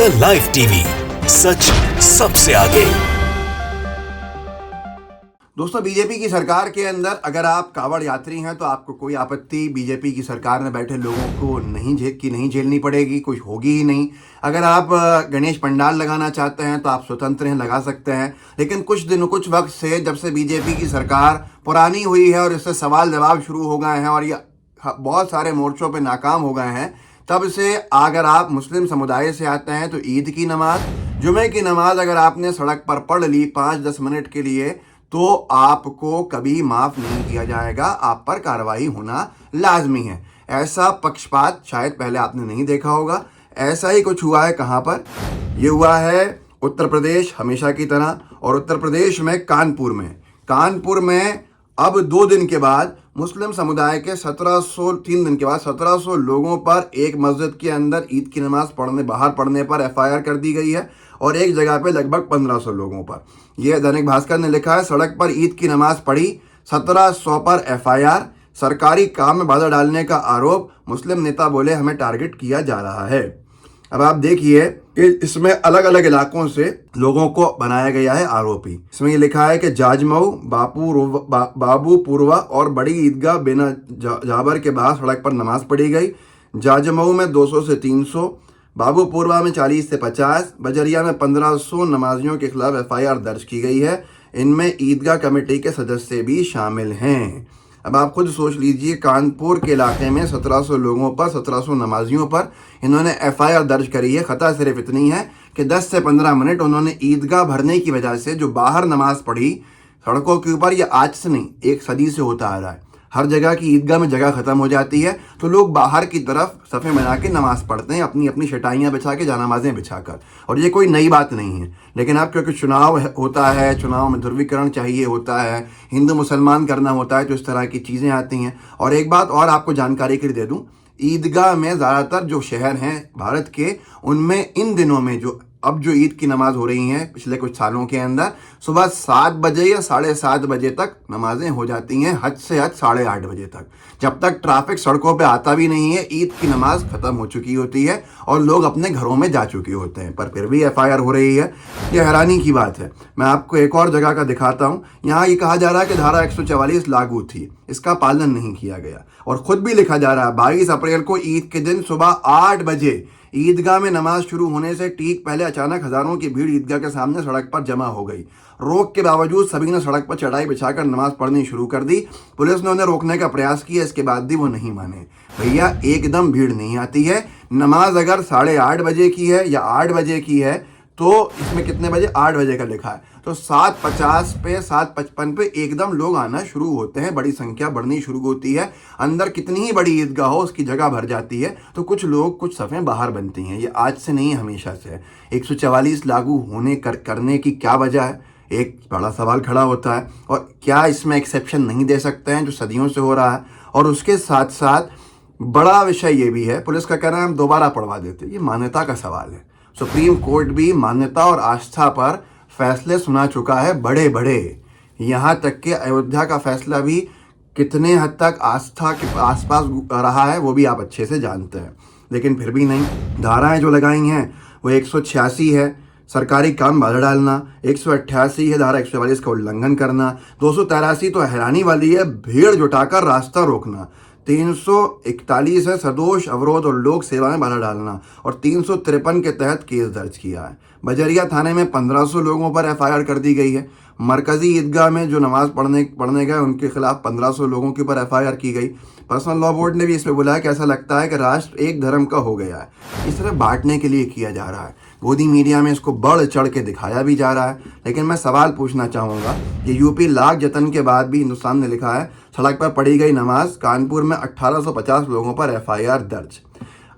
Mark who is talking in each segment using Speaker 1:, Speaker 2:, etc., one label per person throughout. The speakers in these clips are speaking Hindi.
Speaker 1: द लाइव टीवी, सच सबसे आगे।
Speaker 2: दोस्तों, बीजेपी की सरकार के अंदर अगर आप कांवड़ यात्री हैं तो आपको कोई आपत्ति बीजेपी की सरकार में बैठे लोगों को नहीं झेलनी पड़ेगी, कुछ होगी ही नहीं। अगर आप गणेश पंडाल लगाना चाहते हैं तो आप स्वतंत्र हैं, लगा सकते हैं। लेकिन कुछ वक्त से, जब से बीजेपी की सरकार पुरानी हुई है और इससे सवाल जवाब शुरू हो गए हैं और ये बहुत सारे मोर्चों पे नाकाम हो गए हैं, तब से अगर आप मुस्लिम समुदाय से आते हैं तो ईद की नमाज, जुमे की नमाज अगर आपने सड़क पर पढ़ ली 5-10 मिनट के लिए तो आपको कभी माफ़ नहीं किया जाएगा, आप पर कार्रवाई होना लाजमी है। ऐसा पक्षपात शायद पहले आपने नहीं देखा होगा। ऐसा ही कुछ हुआ है। कहाँ पर ये हुआ है? उत्तर प्रदेश, हमेशा की तरह। और उत्तर प्रदेश में कानपुर में अब 2 दिन के बाद मुस्लिम समुदाय के 3 दिन के बाद 1700 लोगों पर एक मस्जिद के अंदर ईद की नमाज बाहर पढ़ने पर एफआईआर कर दी गई है और एक जगह पे लगभग 1500 लोगों पर। यह दैनिक भास्कर ने लिखा है, सड़क पर ईद की नमाज पढ़ी, 1700 पर एफआईआर, सरकारी काम में बाधा डालने का आरोप, मुस्लिम नेता बोले हमें टारगेट किया जा रहा है। अब आप देखिए कि इसमें अलग अलग इलाकों से लोगों को बनाया गया है आरोपी। इसमें ये लिखा है कि जाजमऊ, बाबूपुरवा और बड़ी ईदगाह बिना जाबर के बाहर सड़क पर नमाज पढ़ी गई। जाजमऊ में 200 से 300, बाबूपुरवा में 40 से 50, बजरिया में 1500 नमाजियों के खिलाफ एफआईआर दर्ज की गई है। इनमें ईदगाह कमेटी के सदस्य भी शामिल हैं। अब आप खुद सोच लीजिए, कानपुर के इलाके में 1700 लोगों पर, 1700 नमाजियों पर इन्होंने एफआईआर दर्ज करी है। खता सिर्फ इतनी है कि 10 से 15 मिनट उन्होंने ईदगाह भरने की वजह से जो बाहर नमाज पढ़ी सड़कों के ऊपर, ये आज से नहीं, 1 सदी से होता आ रहा है। हर जगह की ईदगाह में जगह खत्म हो जाती है तो लोग बाहर की तरफ सफ़े बना के नमाज़ पढ़ते हैं, अपनी अपनी शटाइयाँ बिछा के, जानामाज़ें बिछाकर। और ये कोई नई बात नहीं है। लेकिन अब क्योंकि चुनाव होता है, चुनाव में ध्रुवीकरण चाहिए होता है, हिंदू मुसलमान करना होता है, तो इस तरह की चीज़ें आती हैं। और एक बात और आपको जानकारी के लिए दे दूँ, ईदगाह में ज़्यादातर जो शहर हैं भारत के, उनमें इन दिनों में अब जो ईद की नमाज हो रही हैं पिछले कुछ सालों के अंदर, सुबह 7 बजे या 7:30 बजे तक नमाजें हो जाती हैं, हद से हद 8:30 बजे तक। जब तक ट्रैफिक सड़कों पे आता भी नहीं है, ईद की नमाज ख़त्म हो चुकी होती है और लोग अपने घरों में जा चुके होते हैं, पर फिर भी एफआईआर हो रही है। ये हैरानी की बात है। मैं आपको एक और जगह का दिखाता हूँ। यहाँ ये कहा जा रहा है कि धारा 144 लागू थी, इसका पालन नहीं किया गया। और ख़ुद भी लिखा जा रहा है 22 अप्रैल को ईद के दिन सुबह 8 बजे ईदगाह में नमाज शुरू होने से ठीक पहले अचानक हजारों की भीड़ ईदगाह के सामने सड़क पर जमा हो गई। रोक के बावजूद सभी ने सड़क पर चढ़ाई बिछाकर नमाज पढ़नी शुरू कर दी। पुलिस ने उन्हें रोकने का प्रयास किया, इसके बाद भी वो नहीं माने। भैया, एकदम भीड़ नहीं आती है। नमाज अगर 8:30 बजे की है या 8 बजे की है तो इसमें कितने बजे? 8 बजे का लिखा है, तो 7:50 पे, 7:55 पे एकदम लोग आना शुरू होते हैं, बड़ी संख्या बढ़नी शुरू होती है। अंदर कितनी ही बड़ी ईदगाह हो, उसकी जगह भर जाती है, तो कुछ सफ़ें बाहर बनती हैं। ये आज से नहीं, हमेशा से है। 144 लागू करने की क्या वजह है? एक बड़ा सवाल खड़ा होता है। और क्या इसमें एक्सेप्शन नहीं दे सकते हैं जो सदियों से हो रहा है? और उसके साथ साथ बड़ा विषय ये भी है, पुलिस का कहना है हम दोबारा पढ़वा देते। ये मान्यता का सवाल है। सुप्रीम कोर्ट भी मान्यता और आस्था पर फैसले सुना चुका है, बड़े बड़े। यहाँ तक कि अयोध्या का फैसला भी कितने हद तक आस्था के आसपास रहा है वो भी आप अच्छे से जानते हैं। लेकिन फिर भी नहीं। धाराएं जो लगाई हैं वो 186 है, सरकारी काम बाधा डालना, 188 है धारा 144 का उल्लंघन करना, 283 तो हैरानी वाली है, भीड़ जुटाकर रास्ता रोकना, 341 है सदोष अवरोध और लोक सेवा में बाधा डालना, और 353 के तहत केस दर्ज किया है। बजरिया थाने में 1500 लोगों पर एफआईआर कर दी गई है। मरकजी ईदगाह में जो नमाज पढ़ने गए उनके खिलाफ 1500 लोगों के ऊपर एफआईआर की गई। पर्सनल लॉ बोर्ड ने भी इसमें बोला है कि ऐसा लगता है कि राष्ट्र एक धर्म का हो गया है। इस तरह बांटने के लिए किया जा रहा है। गोदी मीडिया में इसको बढ़ चढ़ के दिखाया भी जा रहा है। लेकिन मैं सवाल पूछना चाहूँगा, ये यूपी लाख जतन के बाद भी हिंदुस्तान ने लिखा है सड़क पर पढ़ी गई नमाज, कानपुर में 1850 लोगों पर एफआईआर दर्ज।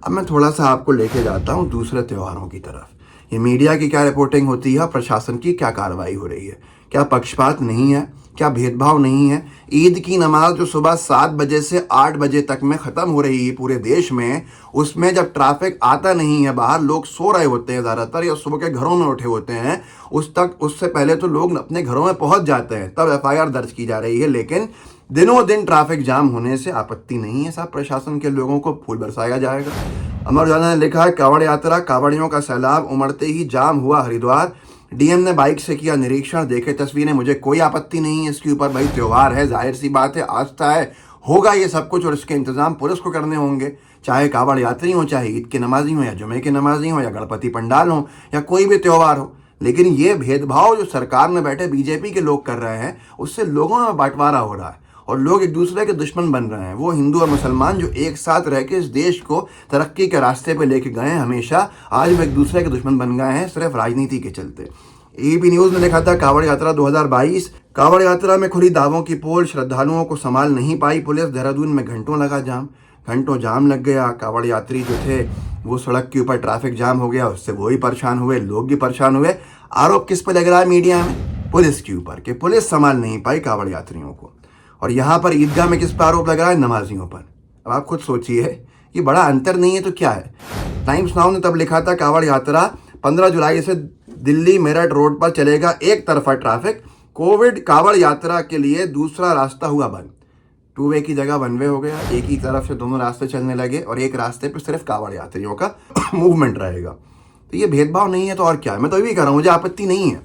Speaker 2: अब मैं थोड़ा सा आपको लेके जाता हूँ दूसरे त्योहारों की तरफ। ये मीडिया की क्या रिपोर्टिंग होती है, प्रशासन की क्या कार्रवाई हो रही है? क्या पक्षपात नहीं है? क्या भेदभाव नहीं है? ईद की नमाज जो सुबह 7 बजे से 8 बजे तक में ख़त्म हो रही है पूरे देश में, उसमें जब ट्रैफिक आता नहीं है, बाहर लोग सो रहे होते हैं ज़्यादातर या सुबह के घरों में उठे होते हैं, उससे पहले तो लोग अपने घरों में पहुंच जाते हैं, तब एफआईआर दर्ज की जा रही है। लेकिन दिनों दिन ट्रैफिक जाम होने से आपत्ति नहीं है साहब, प्रशासन के लोगों को फूल बरसाया जाएगा। अमर उजाला ने लिखा है कांवड़ यात्रा, कांवड़ियों का सैलाब, उमड़ते ही जाम हुआ हरिद्वार। डीएम ने बाइक से किया निरीक्षण, देखे तस्वीरें, मुझे कोई आपत्ति नहीं है इसके ऊपर। भाई त्योहार है, जाहिर सी बात है, आस्था है, होगा ये सब कुछ और इसके इंतजाम पुलिस को करने होंगे। चाहे कांवड़ यात्री हो, चाहे ईद के नमाजी हो, या जुमे के नमाजी हो, या गणपति पंडाल हो, या कोई भी त्यौहार हो। लेकिन ये भेदभाव जो सरकार में बैठे बीजेपी के लोग कर रहे हैं, उससे लोगों में बंटवारा हो रहा है और लोग एक दूसरे के दुश्मन बन रहे हैं। वो हिंदू और मुसलमान जो एक साथ रह के इस देश को तरक्की के रास्ते पे लेके गए हैं हमेशा, आज वो एक दूसरे के दुश्मन बन गए हैं सिर्फ राजनीति के चलते। एबीपी न्यूज ने लिखा था कांवड़ यात्रा 2022, कांवड़ यात्रा में खुली दावों की पोल, श्रद्धालुओं को संभाल नहीं पाई पुलिस। देहरादून में घंटों लगा जाम, घंटों जाम लग गया। कांवड़ यात्री जो थे वो सड़क के ऊपर ट्रैफिक जाम हो गया, उससे वो ही परेशान हुए, लोग भी परेशान हुए। आरोप किस पे लग रहा है मीडिया में? पुलिस के ऊपर, कि पुलिस संभाल नहीं पाई कांवड़ यात्रियों को। और यहाँ पर ईदगाह में किस पर आरोप लग रहा है? नमाजियों पर। अब आप खुद सोचिए, ये बड़ा अंतर नहीं है तो क्या है? टाइम्स नाउ ने तब लिखा था कांवड़ यात्रा 15 जुलाई से दिल्ली मेरठ रोड पर चलेगा एक तरफा ट्रैफिक, कोविड कांवड़ यात्रा के लिए दूसरा रास्ता हुआ बंद। 2 वे की जगह 1 वे हो गया, एक ही तरफ से दोनों रास्ते चलने लगे और एक रास्ते पे सिर्फ कांवड़ यात्रियों का मूवमेंट रहेगा। तो ये भेदभाव नहीं है तो और क्या है? मैं तो ये कह रहा हूँ, मुझे आपत्ति नहीं है,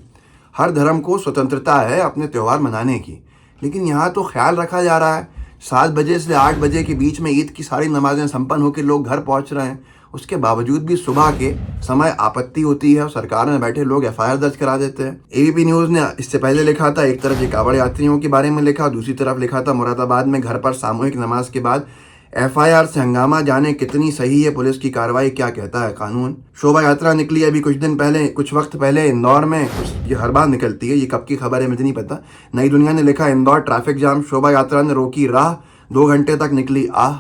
Speaker 2: हर धर्म को स्वतंत्रता है अपने त्यौहार मनाने की। लेकिन यहाँ तो ख्याल रखा जा रहा है 7 बजे से 8 बजे के बीच में ईद की सारी नमाजें संपन्न होकर लोग घर पहुँच रहे हैं, उसके बावजूद भी सुबह के समय आपत्ति होती है और सरकार में बैठे लोग एफआईआर दर्ज करा देते हैं। एबीपी न्यूज ने इससे पहले लिखा था, एक तरफ ये कांवड़ यात्रियों के बारे में लिखा, दूसरी तरफ लिखा था मुरादाबाद में घर पर सामूहिक नमाज के बाद एफआईआर से हंगामा, जाने कितनी सही है पुलिस की कार्रवाई, क्या कहता है कानून। शोभा यात्रा निकली अभी कुछ वक्त पहले इंदौर में, ये हर बार निकलती है, ये कब की खबर है मुझे नहीं पता। नई दुनिया ने लिखा इंदौर ट्रैफिक जाम, शोभा यात्रा ने रोकी राह, 2 घंटे तक निकली आह।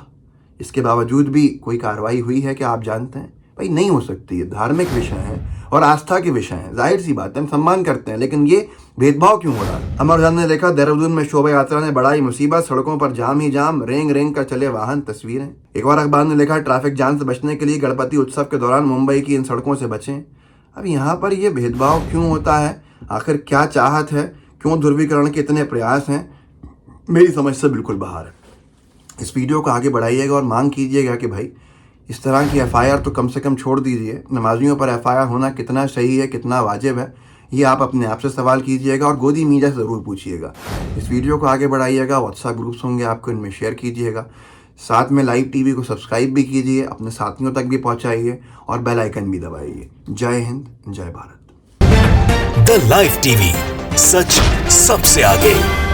Speaker 2: इसके बावजूद भी कोई कार्रवाई हुई है क्या आप जानते हैं? भाई नहीं हो सकती है, धार्मिक विषय है और आस्था के विषय हैं, जाहिर सी बात है, हम सम्मान करते हैं, लेकिन ये भेदभाव क्यों हो रहा है? अमर उजाला ने लिखा देहरादून में शोभा यात्रा ने बढ़ाई मुसीबत, सड़कों पर जाम ही जाम, रेंग रेंग कर चले वाहन, तस्वीरें। एक और अखबार ने लिखा ट्रैफिक जाम से बचने के लिए गणपति उत्सव के दौरान मुंबई की इन सड़कों से बचें। अब यहाँ पर ये भेदभाव क्यों होता है? आखिर क्या चाहत है? क्यों ध्रुवीकरण के इतने प्रयास हैं? मेरी समझ से बिल्कुल बाहर है। इस वीडियो को आगे बढ़ाइएगा और मांग कीजिएगा कि भाई इस तरह की एफआईआर तो कम से कम छोड़ दीजिए। नमाजियों पर एफआईआर होना कितना सही है, कितना वाजिब है, ये आप अपने आप से सवाल कीजिएगा और गोदी मीडिया से ज़रूर पूछिएगा। इस वीडियो को आगे बढ़ाइएगा, व्हाट्सएप ग्रुप्स होंगे आपको, इनमें शेयर कीजिएगा, साथ में लाइव टीवी को सब्सक्राइब भी कीजिए, अपने साथियों तक भी पहुँचाइए और बेल आइकन भी दबाइए। जय हिंद, जय भारत।
Speaker 1: द लाइव टीवी, सच सबसे आगे।